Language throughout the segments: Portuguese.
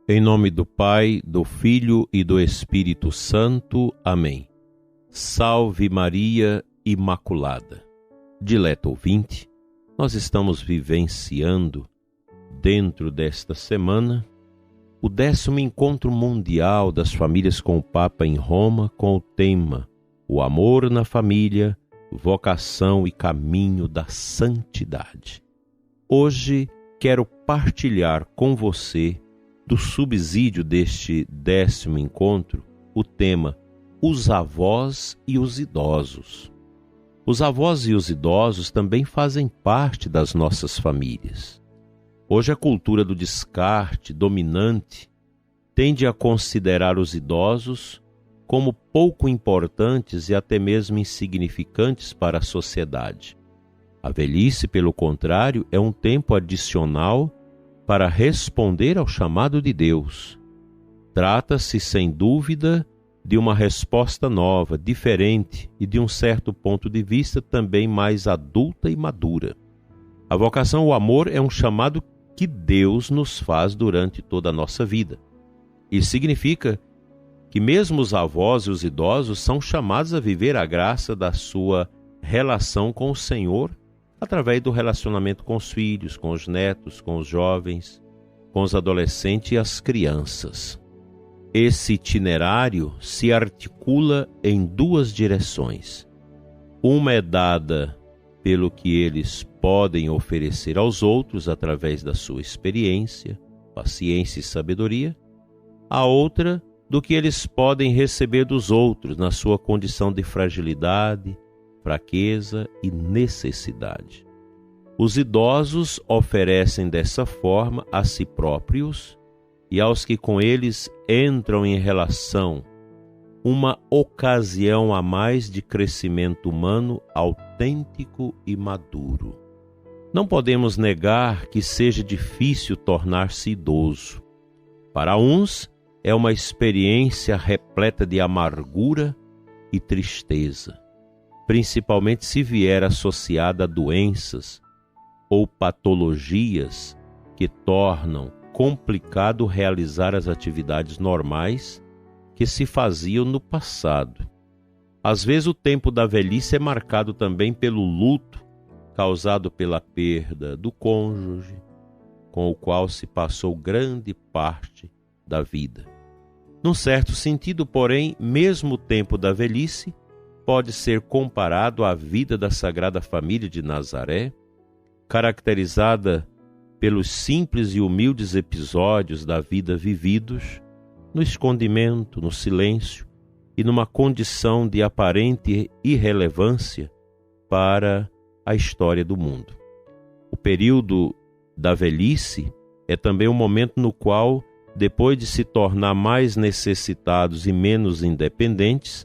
Em nome do Pai, do Filho e do Espírito Santo. Amém. Salve Maria Imaculada. Dileto ouvinte, nós estamos vivenciando, dentro desta semana, o 10º Encontro Mundial das Famílias com o Papa em Roma, com o tema O Amor na Família, Vocação e Caminho da Santidade. Hoje quero partilhar com você, do subsídio deste 10º encontro, o tema Os avós e os idosos. Os avós e os idosos também fazem parte das nossas famílias. Hoje a cultura do descarte dominante tende a considerar os idosos como pouco importantes e até mesmo insignificantes para a sociedade. A velhice, pelo contrário, é um tempo adicional para responder ao chamado de Deus. Trata-se, sem dúvida, de uma resposta nova, diferente e, de um certo ponto de vista, também mais adulta e madura. A vocação ao amor é um chamado que Deus nos faz durante toda a nossa vida. Isso significa que mesmo os avós e os idosos são chamados a viver a graça da sua relação com o Senhor, através do relacionamento com os filhos, com os netos, com os jovens, com os adolescentes e as crianças. Esse itinerário se articula em duas direções. Uma é dada pelo que eles podem oferecer aos outros através da sua experiência, paciência e sabedoria. A outra, do que eles podem receber dos outros na sua condição de fragilidade, fraqueza e necessidade. Os idosos oferecem dessa forma a si próprios e aos que com eles entram em relação uma ocasião a mais de crescimento humano autêntico e maduro. Não podemos negar que seja difícil tornar-se idoso. Para uns é uma experiência repleta de amargura e tristeza, principalmente se vier associada a doenças ou patologias que tornam complicado realizar as atividades normais que se faziam no passado. Às vezes o tempo da velhice é marcado também pelo luto causado pela perda do cônjuge, com o qual se passou grande parte da vida. Num certo sentido, porém, mesmo o tempo da velhice pode ser comparado à vida da Sagrada Família de Nazaré, caracterizada pelos simples e humildes episódios da vida vividos no escondimento, no silêncio e numa condição de aparente irrelevância para a história do mundo. O período da velhice é também um momento no qual, depois de se tornar mais necessitados e menos independentes,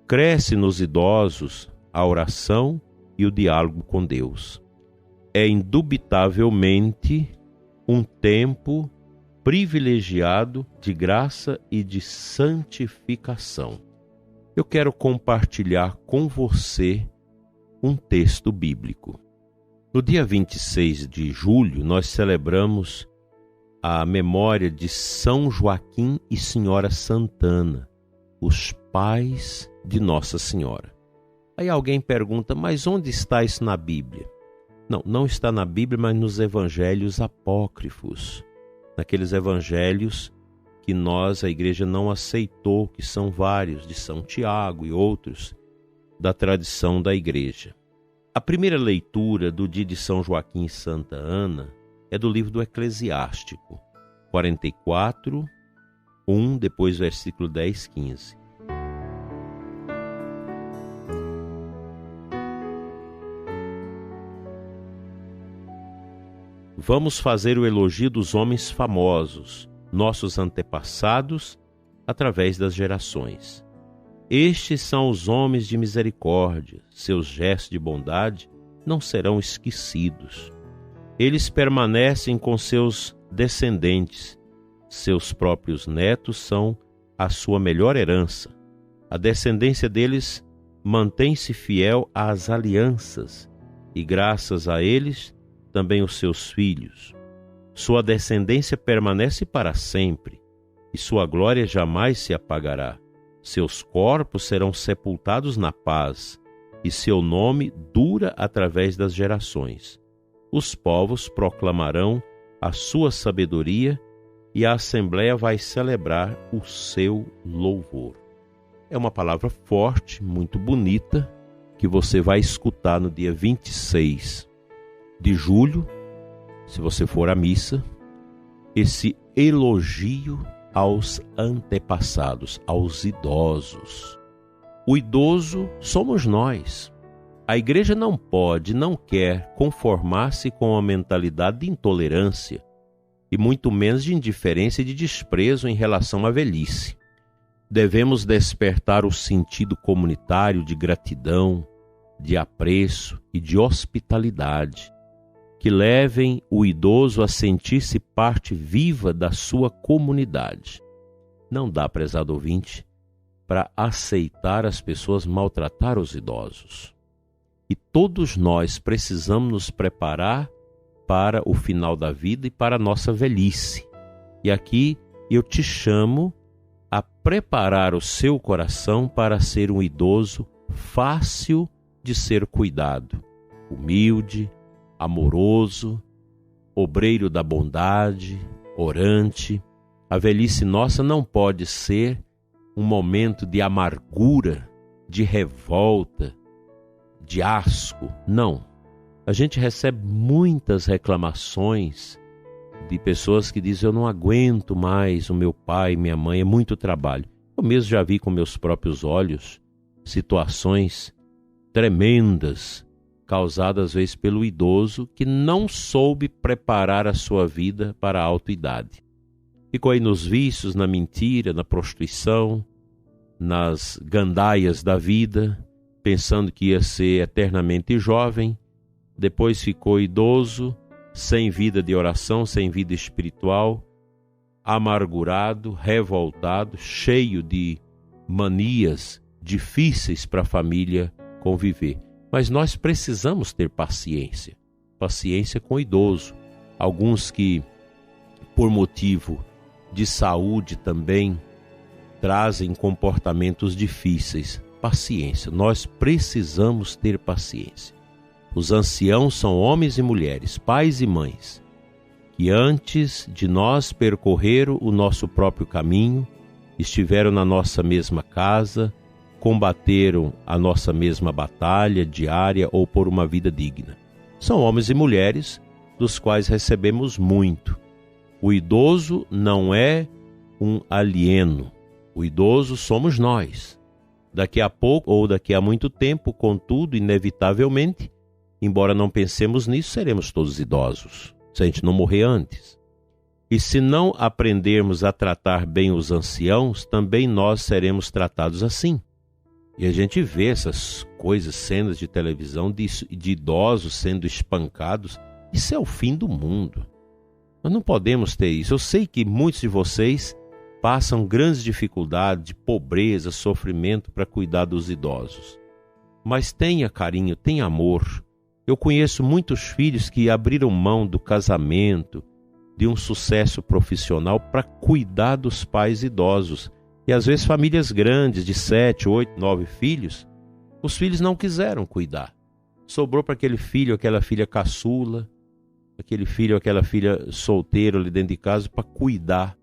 cresce nos idosos a oração e o diálogo com Deus. É indubitavelmente um tempo privilegiado de graça e de santificação. Eu quero compartilhar com você um texto bíblico. No dia 26 de julho, nós celebramos a memória de São Joaquim e Senhora Santana, os pais de Nossa Senhora. Aí alguém pergunta, mas onde está isso na Bíblia? Não está na Bíblia, mas nos evangelhos apócrifos, naqueles evangelhos que a igreja não aceitou, que são vários, de São Tiago e outros, da tradição da igreja. A primeira leitura do dia de São Joaquim e Santa Ana é do livro do Eclesiástico, 44, 1, depois versículo 10, 15. Vamos fazer o elogio dos homens famosos, nossos antepassados, através das gerações. Estes são os homens de misericórdia, seus gestos de bondade não serão esquecidos. Eles permanecem com seus descendentes, seus próprios netos são a sua melhor herança. A descendência deles mantém-se fiel às alianças, e graças a eles, também os seus filhos. Sua descendência permanece para sempre, e sua glória jamais se apagará. Seus corpos serão sepultados na paz, e seu nome dura através das gerações. Os povos proclamarão a sua sabedoria, e a Assembleia vai celebrar o seu louvor. É uma palavra forte, muito bonita, que você vai escutar no dia 26 de julho, se você for à missa, esse elogio aos antepassados, aos idosos. O idoso somos nós. A igreja não pode, não quer conformar-se com a mentalidade de intolerância e muito menos de indiferença e de desprezo em relação à velhice. Devemos despertar o sentido comunitário de gratidão, de apreço e de hospitalidade, que levem o idoso a sentir-se parte viva da sua comunidade. Não dá, prezado ouvinte, para aceitar as pessoas maltratar os idosos. E todos nós precisamos nos preparar para o final da vida e para a nossa velhice. E aqui eu te chamo a preparar o seu coração para ser um idoso fácil de ser cuidado, humilde, amoroso, obreiro da bondade, orante. A velhice nossa não pode ser um momento de amargura, de revolta, de asco. Não. A gente recebe muitas reclamações de pessoas que dizem: eu não aguento mais o meu pai, minha mãe, é muito trabalho. Eu mesmo já vi com meus próprios olhos situações tremendas causadas às vezes pelo idoso que não soube preparar a sua vida para a alta-idade. Ficou aí nos vícios, na mentira, na prostituição, nas gandaias da vida, pensando que ia ser eternamente jovem. Depois ficou idoso, sem vida de oração, sem vida espiritual, amargurado, revoltado, cheio de manias difíceis para a família conviver. Mas nós precisamos ter paciência, paciência com o idoso. Alguns que, por motivo de saúde também, trazem comportamentos difíceis. Paciência, nós precisamos ter paciência. Os anciãos são homens e mulheres, pais e mães, que antes de nós percorreram o nosso próprio caminho, estiveram na nossa mesma casa, combateram a nossa mesma batalha diária ou por uma vida digna. São homens e mulheres dos quais recebemos muito. O idoso não é um alieno. O idoso somos nós. Daqui a pouco ou daqui a muito tempo, contudo, inevitavelmente, embora não pensemos nisso, seremos todos idosos, se a gente não morrer antes. E se não aprendermos a tratar bem os anciãos, também nós seremos tratados assim. E a gente vê essas coisas, cenas de televisão de idosos sendo espancados. Isso é o fim do mundo. Nós não podemos ter isso. Eu sei que muitos de vocês passam grandes dificuldades, de pobreza, sofrimento para cuidar dos idosos. Mas tenha carinho, tenha amor. Eu conheço muitos filhos que abriram mão do casamento, de um sucesso profissional para cuidar dos pais idosos. E às vezes famílias grandes, de 7, 8, 9 filhos, os filhos não quiseram cuidar. Sobrou para aquele filho, aquela filha caçula, aquele filho, aquela filha solteira ali dentro de casa para cuidar.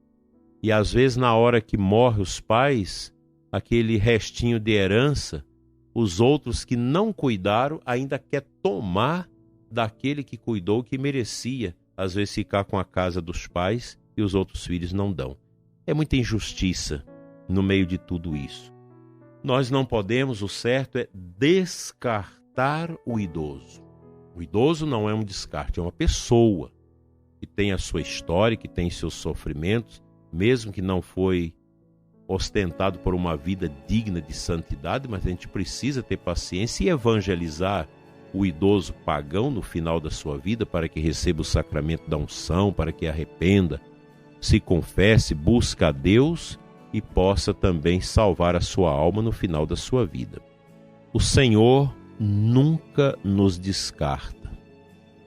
E às vezes na hora que morrem os pais, aquele restinho de herança, os outros que não cuidaram ainda quer tomar daquele que cuidou, que merecia, às vezes, ficar com a casa dos pais e os outros filhos não dão. É muita injustiça no meio de tudo isso. Nós não podemos, o certo é descartar o idoso. O idoso não é um descarte, é uma pessoa que tem a sua história, que tem seus sofrimentos, mesmo que não foi ostentado por uma vida digna de santidade, mas a gente precisa ter paciência e evangelizar o idoso pagão no final da sua vida para que receba o sacramento da unção, para que arrependa, se confesse, busque a Deus e possa também salvar a sua alma no final da sua vida. O Senhor nunca nos descarta.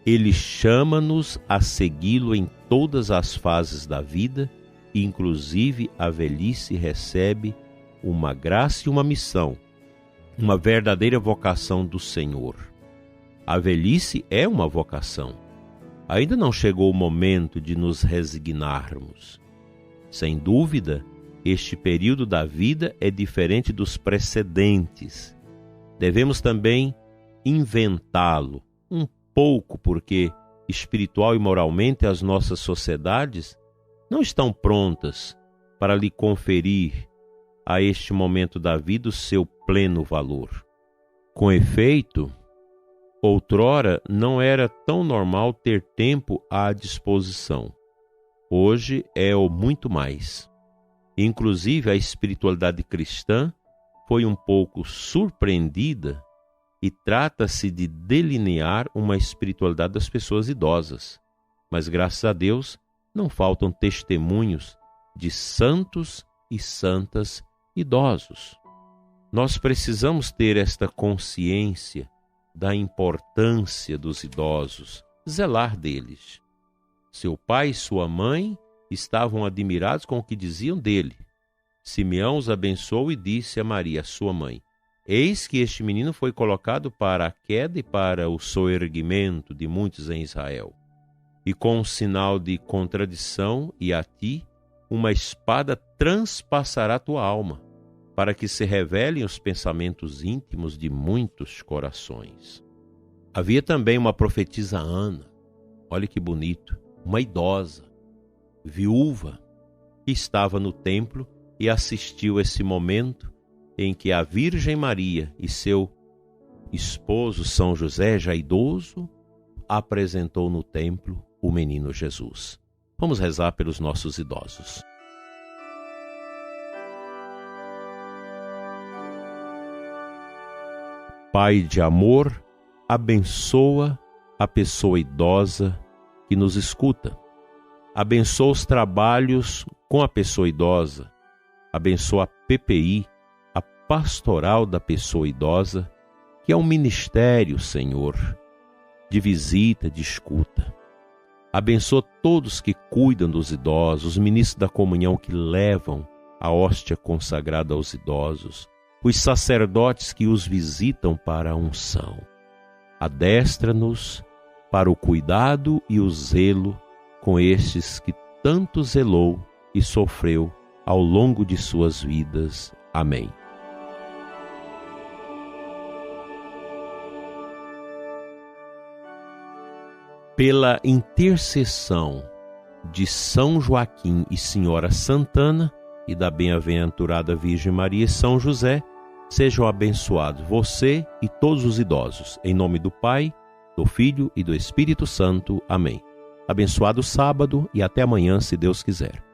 Ele chama-nos a segui-lo em todas as fases da vida, e inclusive a velhice recebe uma graça e uma missão, uma verdadeira vocação do Senhor. A velhice é uma vocação. Ainda não chegou o momento de nos resignarmos. Sem dúvida, este período da vida é diferente dos precedentes. Devemos também inventá-lo um pouco, porque espiritual e moralmente as nossas sociedades não estão prontas para lhe conferir a este momento da vida o seu pleno valor. Com efeito, outrora não era tão normal ter tempo à disposição. Hoje é o muito mais. Inclusive, a espiritualidade cristã foi um pouco surpreendida e trata-se de delinear uma espiritualidade das pessoas idosas. Mas, graças a Deus, não faltam testemunhos de santos e santas idosos. Nós precisamos ter esta consciência da importância dos idosos, zelar deles. Seu pai e sua mãe estavam admirados com o que diziam dele. Simeão os abençoou e disse a Maria, sua mãe: eis que este menino foi colocado para a queda e para o soerguimento de muitos em Israel. E com um sinal de contradição, e a ti, uma espada transpassará tua alma, para que se revelem os pensamentos íntimos de muitos corações. Havia também uma profetisa Ana, olha que bonito, uma idosa, viúva, que estava no templo e assistiu esse momento em que a Virgem Maria e seu esposo São José, já idoso, apresentou no templo o menino Jesus. Vamos rezar pelos nossos idosos. Pai de amor, abençoa a pessoa idosa que nos escuta. Abençoa os trabalhos com a pessoa idosa. Abençoa a PPI, a pastoral da pessoa idosa, que é um ministério, Senhor, de visita, de escuta. Abençoa todos que cuidam dos idosos, os ministros da comunhão que levam a hóstia consagrada aos idosos, os sacerdotes que os visitam para a unção. Adestra-nos para o cuidado e o zelo com estes que tanto zelou e sofreu ao longo de suas vidas. Amém. Pela intercessão de São Joaquim e Senhora Santana e da bem-aventurada Virgem Maria e São José, sejam abençoados você e todos os idosos. Em nome do Pai, do Filho e do Espírito Santo. Amém. Abençoado sábado e até amanhã, se Deus quiser.